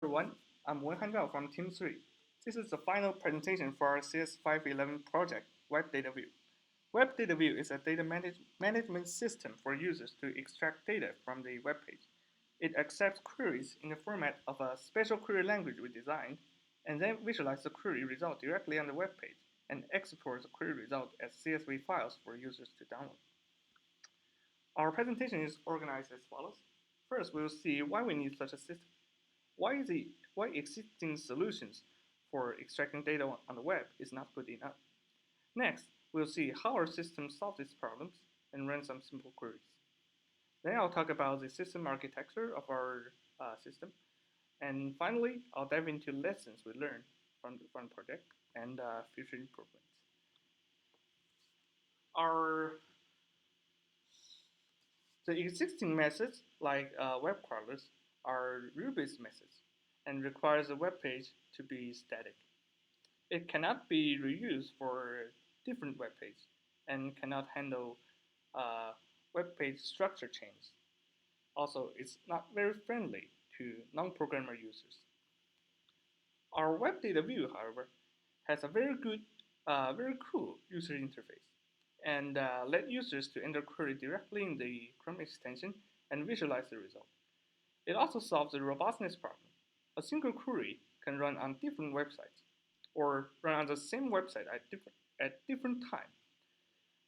Everyone, I'm Wen Hanzhao from Team 3. This is the final presentation for our CS511 project, Web Data View. Web Data View is a data management system for users to extract data from the web page. It accepts queries in the format of a special query language we designed, and then visualizes the query result directly on the web page and exports the query result as CSV files for users to download. Our presentation is organized as follows. First, we will see why we need such a system. Why existing solutions for extracting data on the web is not good enough. Next, we'll see how our system solves these problems and run some simple queries. Then I'll talk about the system architecture of our system. And finally, I'll dive into lessons we learned from the project and future improvements. The existing methods, like web crawlers, are rule-based methods and requires a web page to be static. It cannot be reused for different web pages and cannot handle web page structure change. Also, it's not very friendly to non-programmer users. Our web data view, however, has a very cool user interface and let users to enter query directly in the Chrome extension and visualize the result. It also solves the robustness problem. A single query can run on different websites or run on the same website at different time.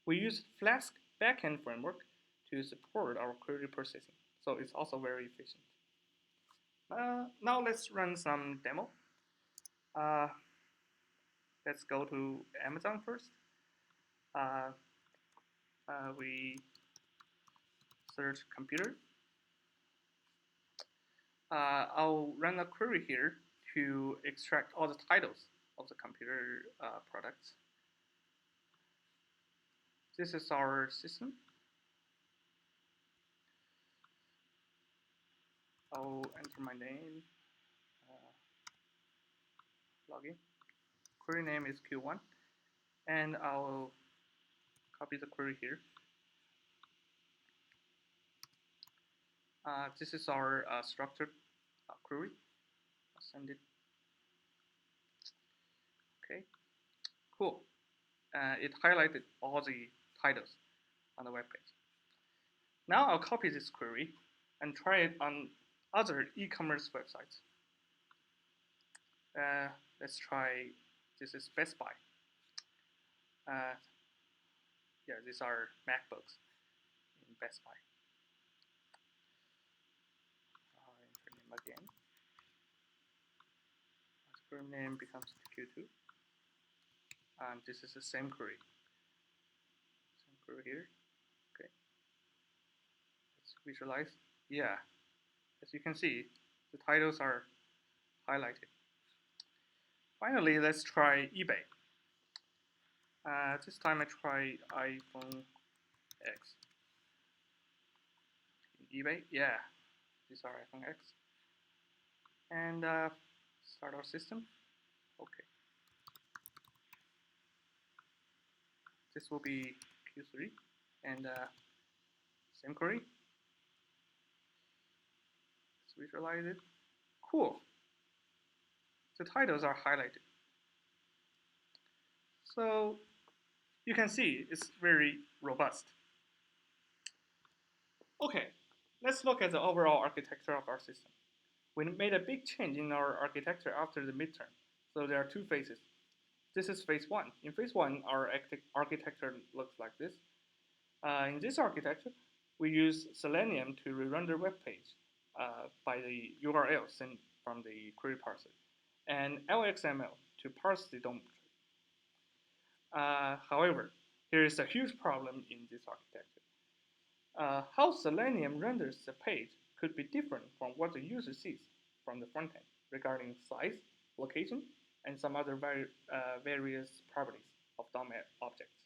We use Flask backend framework to support our query processing, so it's also very efficient. Now let's run some demo. Let's go to Amazon first. We search computer. I'll run a query here to extract all the titles of the computer products. This is our system. I'll enter my name, login. Query name is Q1, and I'll copy the query here. This is our structured query. I'll send it. Okay, cool. It highlighted all the titles on the web page. Now I'll copy this query and try it on other e-commerce websites. Let's try, this is Best Buy. Yeah, these are MacBooks in Best Buy. Enter name again. Query name becomes Q2. And this is the same query. Same query here. Okay. Let's visualize. Yeah. As you can see, the titles are highlighted. Finally, let's try eBay. This time I try iPhone X. eBay, yeah, these are iPhone X. And start our system. Okay. This will be Q3 and same query. Let's visualize it. Cool. The titles are highlighted. So you can see it's very robust. Okay, let's look at the overall architecture of our system. We made a big change in our architecture after the midterm. So there are two phases. This is phase one. In phase one, our architecture looks like this. In this architecture, we use Selenium to rerun the web page by the URL sent from the query parser, and LXML to parse the DOM tree. However, here is a huge problem in this architecture. How Selenium renders the page could be different from what the user sees from the front end regarding size, location, and some other various properties of DOM objects.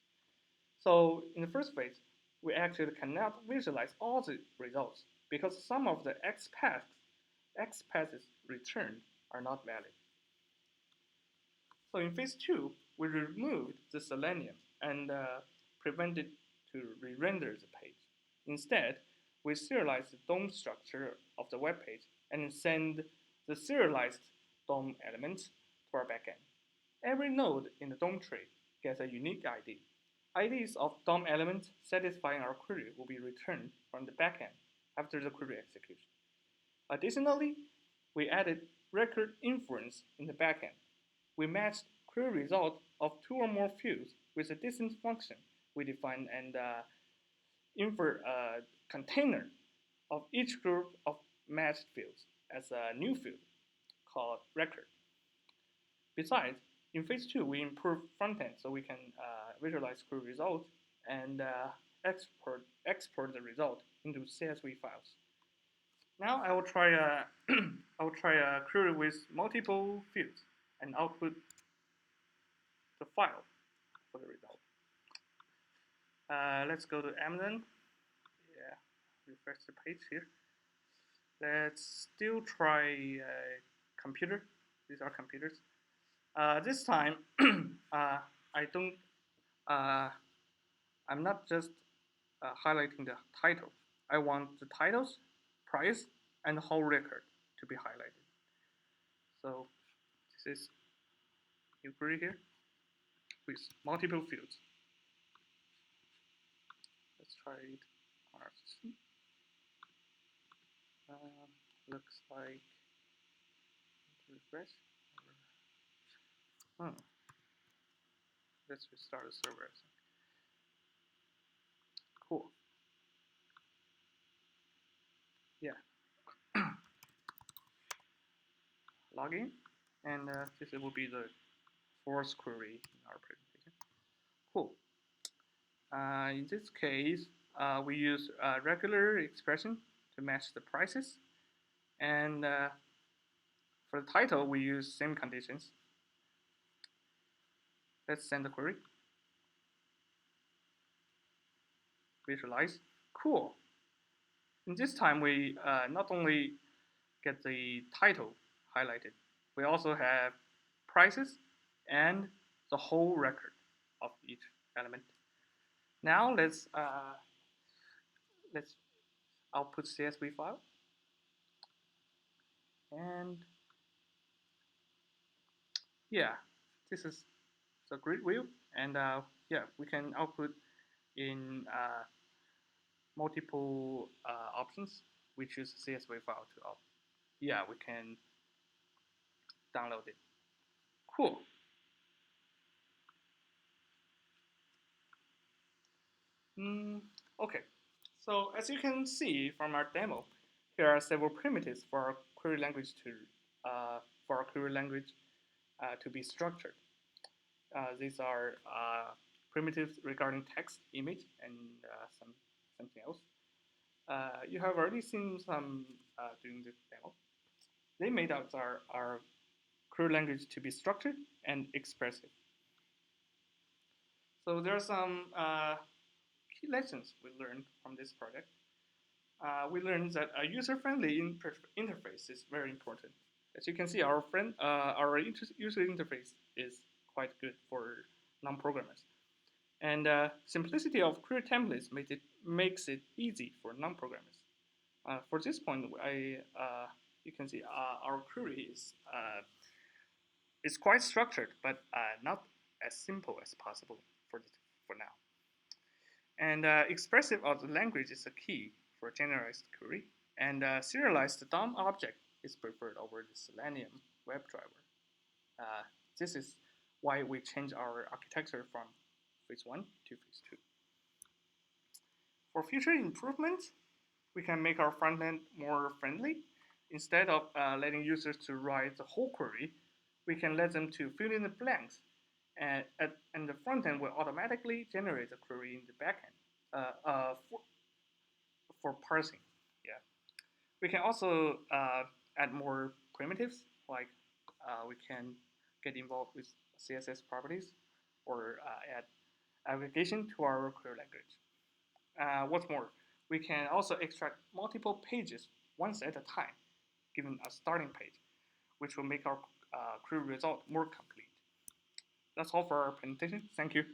So in the first phase, we actually cannot visualize all the results because some of the XPaths returned are not valid. So in phase two, we removed the Selenium and prevented to re-render the page. Instead, we serialize the DOM structure of the web page and send the serialized DOM elements to our backend. Every node in the DOM tree gets a unique ID. IDs of DOM elements satisfying our query will be returned from the backend after the query execution. Additionally, we added record inference in the backend. We matched query result of two or more fields with a distance function we defined and infer a container of each group of matched fields as a new field called record. Besides, in phase 2, we improved frontend so we can visualize query results and export the result into CSV files. Now I will try a query with multiple fields and output the file for the result. Let's go to Amazon. Yeah, refresh the page here. Let's still try computer. These are computers. This time, I'm not just highlighting the title. I want the titles, price, and the whole record to be highlighted. So this is new query here with multiple fields. Let's try it on our system. Looks like refresh. Let's restart the server. Cool. Yeah. Login, and this will be the fourth query in our presentation. Cool. In this case, we use a regular expression to match the prices, and for the title, we use same conditions. Let's send the query. Visualize. Cool. And this time, we not only get the title highlighted, we also have prices and the whole record of each element. Now let's output CSV file, and yeah, this is the grid view, and yeah, we can output in multiple options. We choose CSV file to output. Yeah, we can download it. Cool. Okay, so as you can see from our demo, here are several primitives for our query language to be structured. These are primitives regarding text, image, and something else. You have already seen some during this demo. They made out our query language to be structured and expressive. So there are some key lessons we learned from this project. We learned that a user-friendly interface is very important. As you can see, our user interface is quite good for non-programmers. And simplicity of query templates makes it easy for non-programmers. For this point, you can see our query is quite structured, but not as simple as possible for now. And expressive of the language is a key for generalized query, and serialized DOM object is preferred over the Selenium WebDriver. This is why we change our architecture from phase 1 to phase 2. For future improvements, we can make our frontend more friendly. Instead of letting users to write the whole query, we can let them to fill in the blanks, and the frontend will automatically generate the query in the backend for parsing. Yeah, we can also add more primitives, like we can get involved with CSS properties or add aggregation to our query language. What's more, we can also extract multiple pages once at a time, given a starting page, which will make our query result more complete. That's all for our presentation. Thank you.